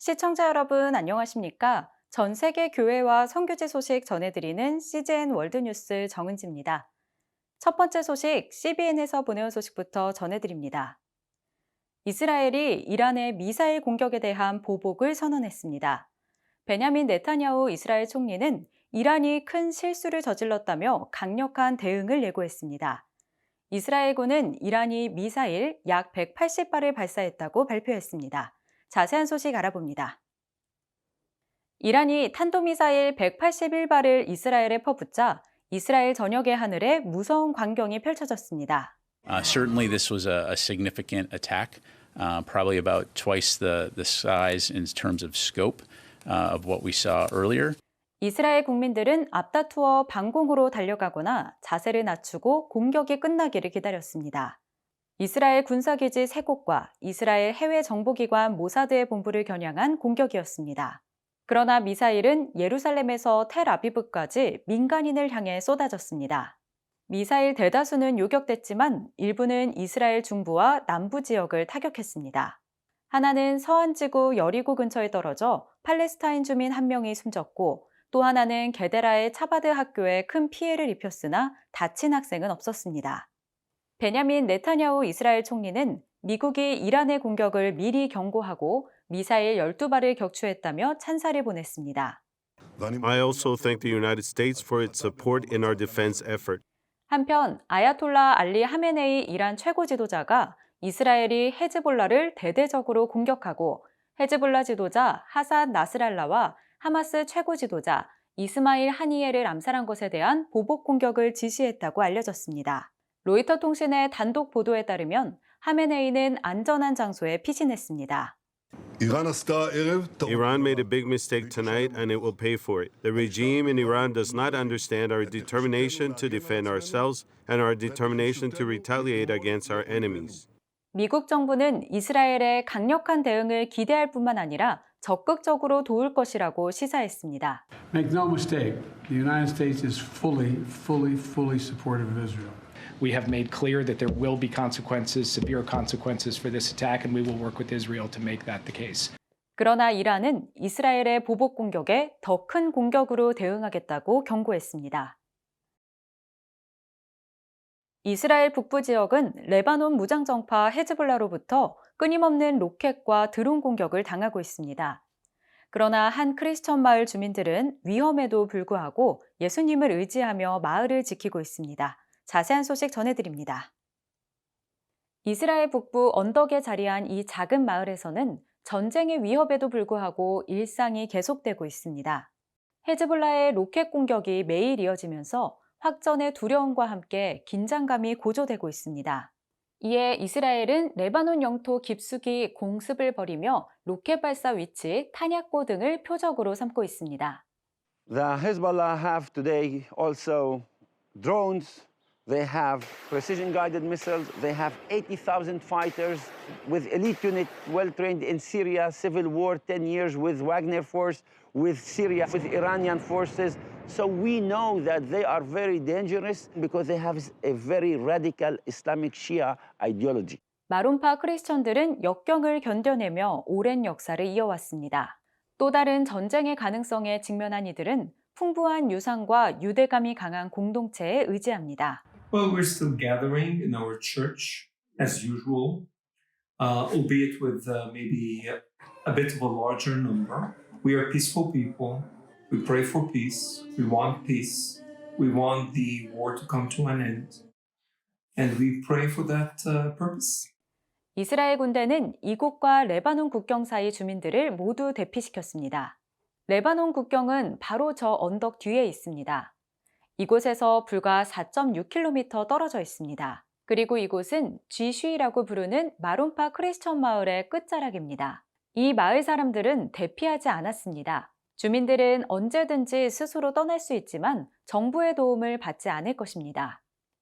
시청자 여러분 안녕하십니까? 전 세계 교회와 선교지 소식 전해드리는 CGN 월드뉴스 정은지입니다. 첫 번째 소식 CBN에서 보내온 소식부터 전해드립니다. 이스라엘이 이란의 미사일 공격에 대한 보복을 선언했습니다. 베냐민 네타냐후 이스라엘 총리는 이란이 큰 실수를 저질렀다며 강력한 대응을 예고했습니다. 이스라엘군은 이란이 미사일 약 180발을 발사했다고 발표했습니다. 자세한 소식 알아봅니다. 이란이 탄도미사일 181발을 이스라엘에 퍼붓자 이스라엘 전역의 하늘에 무서운 광경이 펼쳐졌습니다. Certainly, this was a significant attack, probably about twice the size in terms of scope of what we saw earlier. 이스라엘 국민들은 앞다투어 방공으로 달려가거나 자세를 낮추고 공격이 끝나기를 기다렸습니다. 이스라엘 군사기지 3곳과 이스라엘 해외 정보기관 모사드의 본부를 겨냥한 공격이었습니다. 그러나 미사일은 예루살렘에서 텔아비브까지 민간인을 향해 쏟아졌습니다. 미사일 대다수는 요격됐지만 일부는 이스라엘 중부와 남부 지역을 타격했습니다. 하나는 서안지구 여리고 근처에 떨어져 팔레스타인 주민 1명이 숨졌고 또 하나는 게데라의 차바드 학교에 큰 피해를 입혔으나 다친 학생은 없었습니다. 베냐민 네타냐후 이스라엘 총리는 미국이 이란의 공격을 미리 경고하고 미사일 12발을 격추했다며 찬사를 보냈습니다. I also thank the United States for its support in our defense effort. 한편 아야톨라 알리 하메네이 이란 최고 지도자가 이스라엘이 헤즈볼라를 대대적으로 공격하고 헤즈볼라 지도자 하산 나스랄라와 하마스 최고 지도자 이스마일 하니예를 암살한 것에 대한 보복 공격을 지시했다고 알려졌습니다. 로이터 통신의 단독 보도에 따르면 하메네이는 안전한 장소에 피신했습니다. Iran made a big mistake tonight and it will pay for it. The regime in Iran does not understand our determination to defend ourselves and our determination to retaliate against our enemies. 미국 정부는 이스라엘의 강력한 대응을 기대할 뿐만 아니라 적극적으로 도울 것이라고 시사했습니다. Make no mistake, the United States is fully supportive of Israel. We have made clear that there will be consequences, severe consequences for this attack, and we will work with Israel to make that the case. 그러나 이란은 이스라엘의 보복 공격에 더 큰 공격으로 대응하겠다고 경고했습니다. 이스라엘 북부 지역은 레바논 무장정파 헤즈볼라로부터 끊임없는 로켓과 드론 공격을 당하고 있습니다. 그러나 한 크리스천 마을 주민들은 위험에도 불구하고 예수님을 의지하며 마을을 지키고 있습니다. 자세한 소식 전해드립니다. 이스라엘 북부 언덕에 자리한 이 작은 마을에서는 전쟁의 위협에도 불구하고 일상이 계속되고 있습니다. 헤즈볼라의 로켓 공격이 매일 이어지면서 확전의 두려움과 함께 긴장감이 고조되고 있습니다. 이에 이스라엘은 레바논 영토 깊숙이 공습을 벌이며 로켓 발사 위치, 탄약고 등을 표적으로 삼고 있습니다. The Hezbollah have today also drones. They have precision-guided missiles. They have 80,000 fighters with elite unit, well-trained in Syria, civil war, 10 years with Wagner force, with Syria, with Iranian forces. So we know that they are very dangerous because they have a very radical Islamic Shia ideology. 마론파 크리스천들은 역경을 견뎌내며 오랜 역사를 이어왔습니다. 또 다른 전쟁의 가능성에 직면한 이들은 풍부한 유산과 유대감이 강한 공동체에 의지합니다. Well, we're still gathering in our church as usual, albeit with maybe a bit of a larger number. We are peaceful people. We pray for peace. We want peace. We want the war to come to an end. And we pray for that purpose. 이스라엘 군대는 이곳과 레바논 국경 사이 주민들을 모두 대피시켰습니다. 레바논 국경은 바로 저 언덕 뒤에 있습니다. 이곳에서 불과 4.6km 떨어져 있습니다. 그리고 이곳은 쥐쉬라고 부르는 마론파 크리스천 마을의 끝자락입니다. 이 마을 사람들은 대피하지 않았습니다. 주민들은 언제든지 스스로 떠날 수 있지만 정부의 도움을 받지 않을 것입니다.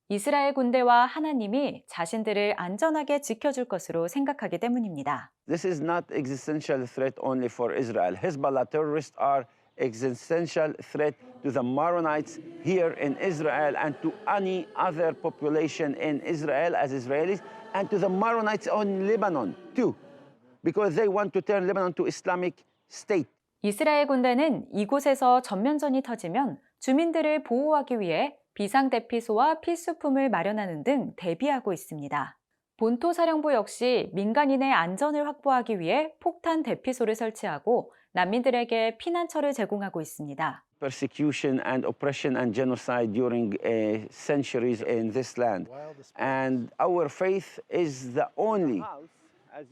이스라엘 군대와 하나님이 자신들을 안전하게 지켜줄 것으로 생각하기 때문입니다. This is not existential threat only for Israel. Hezbollah terrorists are existential threat to the Maronites here in Israel and to any other population in Israel as Israelis and to the Maronites in Lebanon too, because they want to turn Lebanon to Islamic state. 이스라엘 군대는 이곳에서 전면전이 터지면 주민들을 보호하기 위해 비상대피소와 필수품을 마련하는 등 대비하고 있습니다. 본토사령부 역시 민간인의 안전을 확보하기 위해 폭탄 대피소를 설치하고 난민들에게 피난처를 제공하고 있습니다. Persecution and oppression and genocide during centuries in this land. And our faith is the only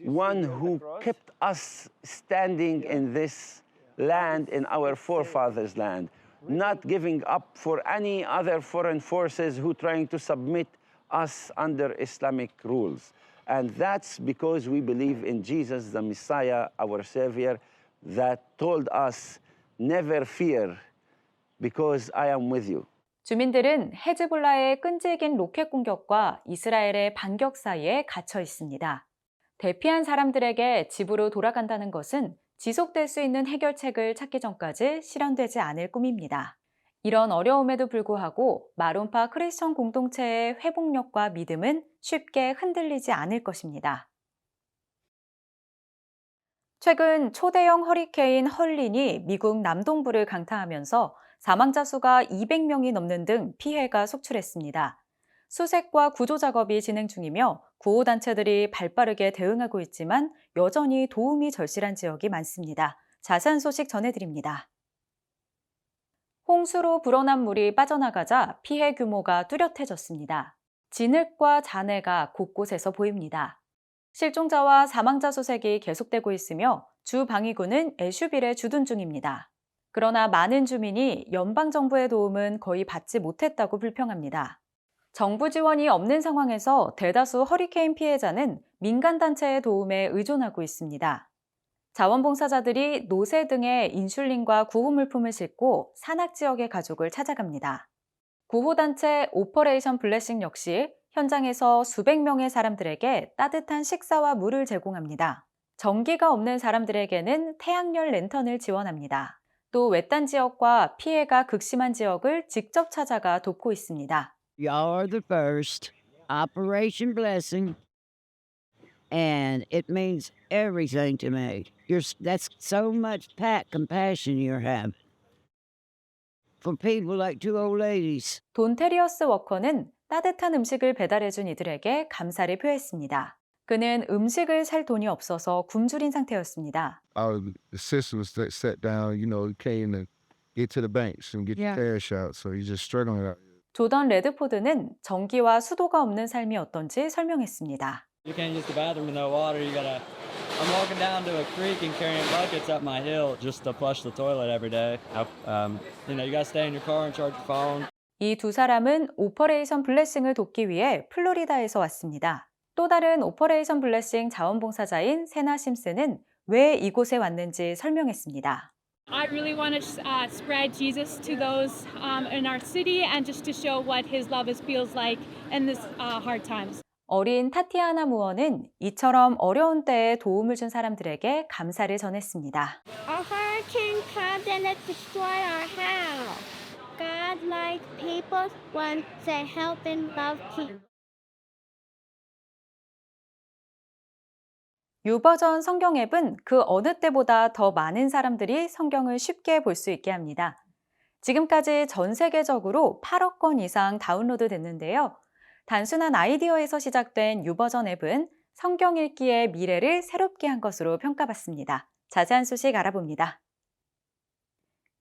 one who kept us standing in this land, in our forefathers' land, not giving up for any other foreign forces who trying to submit us under Islamic rules. And that's because we believe in Jesus, the Messiah, our Savior, that told us, never fear, because I am with you. 주민들은 헤즈볼라의 끈질긴 로켓 공격과 이스라엘의 반격 사이에 갇혀 있습니다. 대피한 사람들에게 집으로 돌아간다는 것은 지속될 수 있는 해결책을 찾기 전까지 실현되지 않을 꿈입니다. 이런 어려움에도 불구하고 마론파 크리스천 공동체의 회복력과 믿음은 쉽게 흔들리지 않을 것입니다. 최근 초대형 허리케인 헐린이 미국 남동부를 강타하면서 사망자 수가 200명이 넘는 등 피해가 속출했습니다. 수색과 구조 작업이 진행 중이며 구호단체들이 발빠르게 대응하고 있지만 여전히 도움이 절실한 지역이 많습니다. 자세한 소식 전해드립니다. 홍수로 불어난 물이 빠져나가자 피해 규모가 뚜렷해졌습니다. 진흙과 잔해가 곳곳에서 보입니다. 실종자와 사망자 수색이 계속되고 있으며 주 방위군은 애슈빌에 주둔 중입니다. 그러나 많은 주민이 연방정부의 도움은 거의 받지 못했다고 불평합니다. 정부 지원이 없는 상황에서 대다수 허리케인 피해자는 민간단체의 도움에 의존하고 있습니다. 자원봉사자들이 노새 등의 인슐린과 구호물품을 싣고 산악지역의 가족을 찾아갑니다. 구호단체 오퍼레이션 블레싱 역시 현장에서 수백 명의 사람들에게 따뜻한 식사와 물을 제공합니다. 전기가 없는 사람들에게는 태양열 랜턴을 지원합니다. 또 외딴 지역과 피해가 극심한 지역을 직접 찾아가 돕고 있습니다. Y'all are the first. Operation Blessing. And it means everything to me. That's so much compassion you have for people like two old ladies. 돈테리어스 워커는 따뜻한 음식을 배달해준 이들에게 감사를 표했습니다. 그는 음식을 살 돈이 없어서 굶주린 상태였습니다. Our system was set down, came to get to the banks and get your cash out. So you're just struggling out. 조던 레드포드는 전기와 수도가 없는 삶이 어떤지 설명했습니다. You can't use the bathroom with no water. I'm walking down to a creek and carrying buckets up my hill just to flush the toilet every day. You gotta stay in your car and charge your phone. 이 두 사람은 오퍼레이션 블레싱을 돕기 위해 플로리다에서 왔습니다. 또 다른 오퍼레이션 블레싱 자원봉사자인 세나 심슨은 왜 이곳에 왔는지 설명했습니다. I really want to spread Jesus to those in our city and just to show what his love feels like in this hard times. 어린 타티아나 무어는 이처럼 어려운 때에 도움을 준 사람들에게 감사를 전했습니다. A hurricane comes and it destroys our house. God likes people when they help and love people. 유버전 성경 앱은 그 어느 때보다 더 많은 사람들이 성경을 쉽게 볼 수 있게 합니다. 지금까지 전 세계적으로 8억 건 이상 다운로드 됐는데요. 단순한 아이디어에서 시작된 유버전 앱은 성경 읽기의 미래를 새롭게 한 것으로 평가받습니다. 자세한 소식 알아봅니다.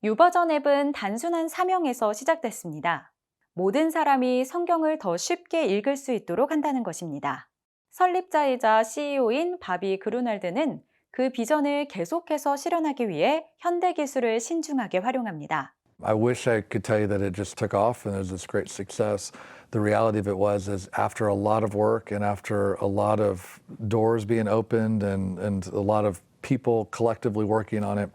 유버전 앱은 단순한 사명에서 시작됐습니다. 모든 사람이 성경을 더 쉽게 읽을 수 있도록 한다는 것입니다. 설립자이자 CEO인 바비 그루날드는 그 비전을 계속해서 실현하기 위해 현대 기술을 신중하게 활용합니다. I wish I could tell you that it just took off and there's this great success. The reality of it was is after a lot of work and after a lot of doors being opened and a lot of people collectively working on it,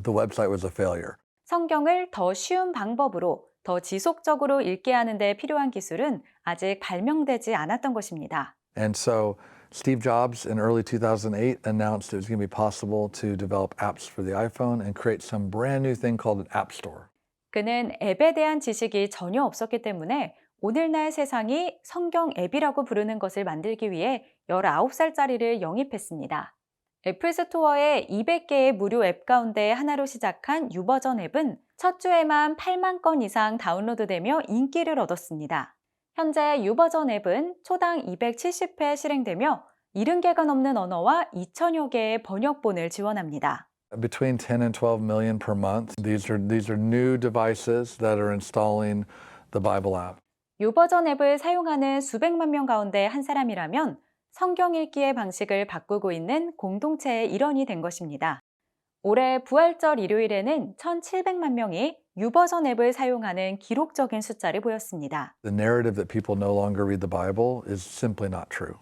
the website was a failure. 성경을 더 쉬운 방법으로 더 지속적으로 읽게 하는 데 필요한 기술은 아직 발명되지 않았던 것입니다. And so Steve Jobs in early 2008 announced it was going to be possible to develop apps for the iPhone and create some brand new thing called an App Store. 그는 앱에 대한 지식이 전혀 없었기 때문에 오늘날 세상이 성경 앱이라고 부르는 것을 만들기 위해 19살짜리를 영입했습니다. 애플 스토어의 200개의 무료 앱 가운데 하나로 시작한 유버전 앱은 첫 주에만 8만 건 이상 다운로드되며 인기를 얻었습니다. 현재 유버전 앱은 초당 270회 실행되며 70개가 넘는 언어와 2천여 개의 번역본을 지원합니다. Between 10 and 12 million per month. These are new devices that are installing the Bible app. 유버전 앱을 사용하는 수백만 명 가운데 한 사람이라면 성경 읽기의 방식을 바꾸고 있는 공동체의 일원이 된 것입니다. 올해 부활절 일요일에는 1,700만 명이 유버전 앱을 사용하는 기록적인 숫자를 보였습니다. The narrative that people no longer read the Bible is simply not true.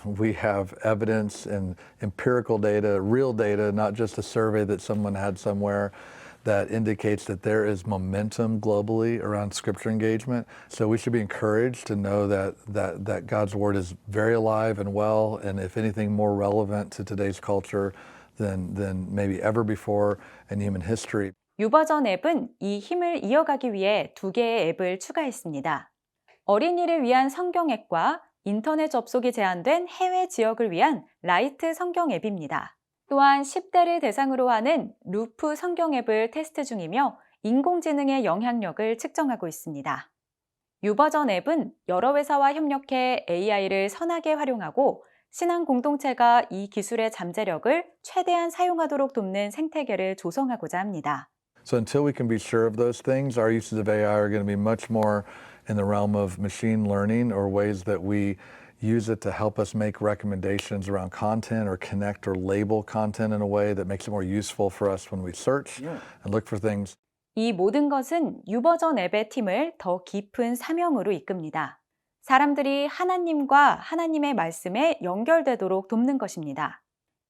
We have evidence and empirical data, real data, not just a survey that someone had somewhere, that indicates that there is momentum globally around scripture engagement. So we should be encouraged to know that God's word is very alive and well, and if anything, more relevant to today's culture than maybe ever before in human history. 유버전 앱은 이 힘을 이어가기 위해 2개의 앱을 추가했습니다. 어린이를 위한 성경 앱과 인터넷 접속이 제한된 해외 지역을 위한 라이트 성경 앱입니다. 또한 10대를 대상으로 하는 루프 성경 앱을 테스트 중이며 인공지능의 영향력을 측정하고 있습니다. 유버전 앱은 여러 회사와 협력해 AI를 선하게 활용하고 신앙 공동체가 이 기술의 잠재력을 최대한 사용하도록 돕는 생태계를 조성하고자 합니다. So until we can be sure of those things, our uses of AI are going to be much more in the realm of machine learning or ways that we use it to help us make recommendations around content or connect or label content in a way that makes it more useful for us when we search and look for things. 이 모든 것은 유버전 앱의 팀을 더 깊은 사명으로 이끕니다. 사람들이 하나님과 하나님의 말씀에 연결되도록 돕는 것입니다.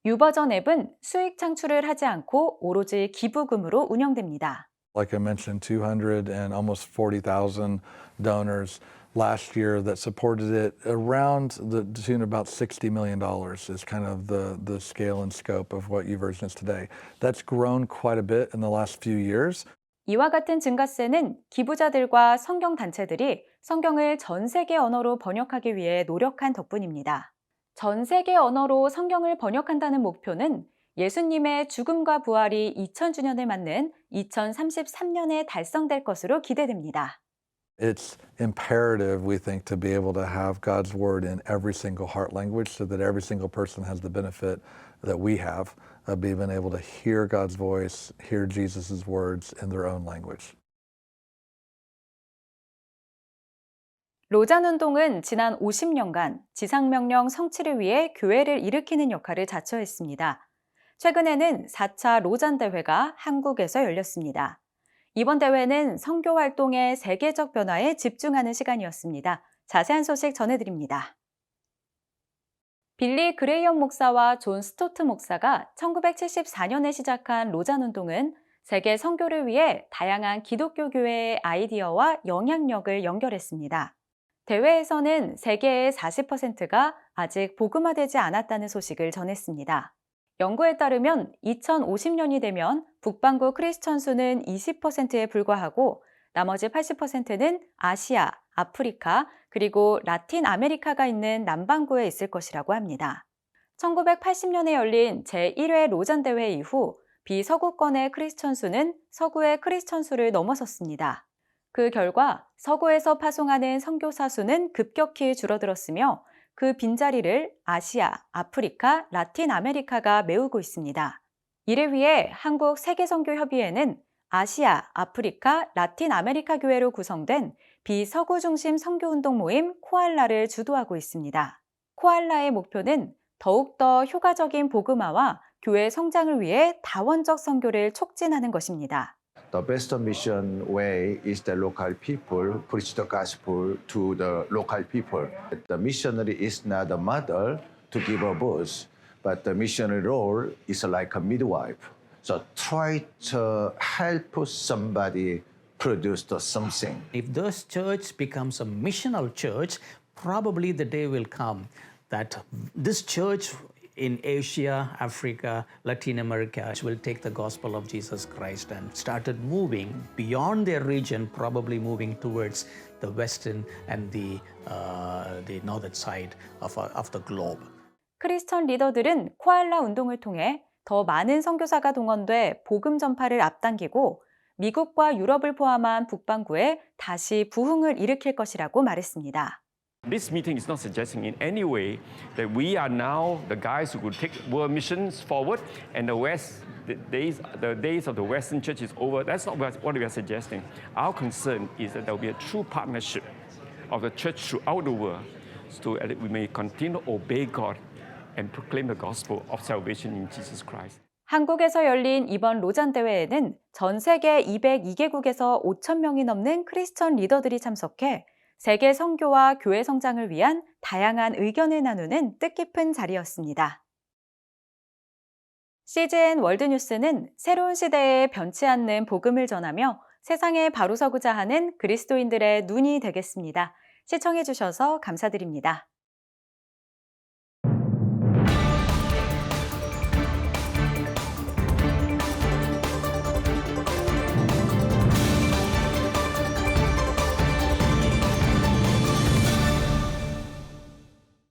유버전 앱은 수익 창출을 하지 않고 오로지 기부금으로 운영됩니다. Like I mentioned, 200 and almost 40,000 donors last year that supported it around the tune of about $60 million is kind of the scale and scope of what YouVersion is today. That's grown quite a bit in the last few years. 이와 같은 증가세는 기부자들과 성경 단체들이 성경을 전 세계 언어로 번역하기 위해 노력한 덕분입니다. 전 세계 언어로 성경을 번역한다는 목표는 예수님의 죽음과 부활이 2000주년을 맞는 2033년에 달성될 것으로 기대됩니다. It's imperative, we think, to be able to have God's word in every single heart language so that every single person has the benefit that we have of being able to hear God's voice, hear Jesus' words in their own language. 로잔 운동은 지난 50년간 지상명령 성취를 위해 교회를 일으키는 역할을 자처했습니다. 최근에는 4차 로잔 대회가 한국에서 열렸습니다. 이번 대회는 선교 활동의 세계적 변화에 집중하는 시간이었습니다. 자세한 소식 전해드립니다. 빌리 그레이엄 목사와 존 스토트 목사가 1974년에 시작한 로잔 운동은 세계 선교를 위해 다양한 기독교 교회의 아이디어와 영향력을 연결했습니다. 대회에서는 세계의 40%가 아직 복음화되지 않았다는 소식을 전했습니다. 연구에 따르면 2050년이 되면 북반구 크리스천 수는 20%에 불과하고 나머지 80%는 아시아, 아프리카, 그리고 라틴 아메리카가 있는 남반구에 있을 것이라고 합니다. 1980년에 열린 제1회 로잔 대회 이후 비서구권의 크리스천 수는 서구의 크리스천 수를 넘어섰습니다. 그 결과 서구에서 파송하는 선교사 수는 급격히 줄어들었으며 그 빈자리를 아시아, 아프리카, 라틴 아메리카가 메우고 있습니다. 이를 위해 한국 세계선교협의회는 아시아, 아프리카, 라틴 아메리카 교회로 구성된 비서구 중심 선교운동 모임 코알라를 주도하고 있습니다. 코알라의 목표는 더욱더 효과적인 복음화와 교회 성장을 위해 다원적 선교를 촉진하는 것입니다. The best mission way is the local people preach the gospel to the local people. The missionary is not a mother to give a birth, but the missionary role is like a midwife. So try to help somebody produce something. If this church becomes a missional church, probably the day will come that this church in Asia, Africa, Latin America will take the gospel of Jesus Christ and started moving beyond their region, probably moving towards the western and the northern side of the globe. 크리스천 리더들은 코알라 운동을 통해 더 많은 선교사가 동원돼 복음 전파를 앞당기고 미국과 유럽을 포함한 북반구에 다시 부흥을 일으킬 것이라고 말했습니다. This meeting is not suggesting in any way that we are now the guys who could take world missions forward and the days of the Western church is over. That's not what we are suggesting. Our concern is that there will be a true partnership of the church throughout the world so that we may continue to obey God and proclaim the gospel of salvation in Jesus Christ. 한국에서 열린 이번 로잔 대회에는 전 세계 202개국에서 5천 명이 넘는 크리스천 리더들이 참석해 세계 선교와 교회 성장을 위한 다양한 의견을 나누는 뜻깊은 자리였습니다. CGN 월드뉴스는 새로운 시대에 변치 않는 복음을 전하며 세상에 바로 서고자 하는 그리스도인들의 눈이 되겠습니다. 시청해주셔서 감사드립니다.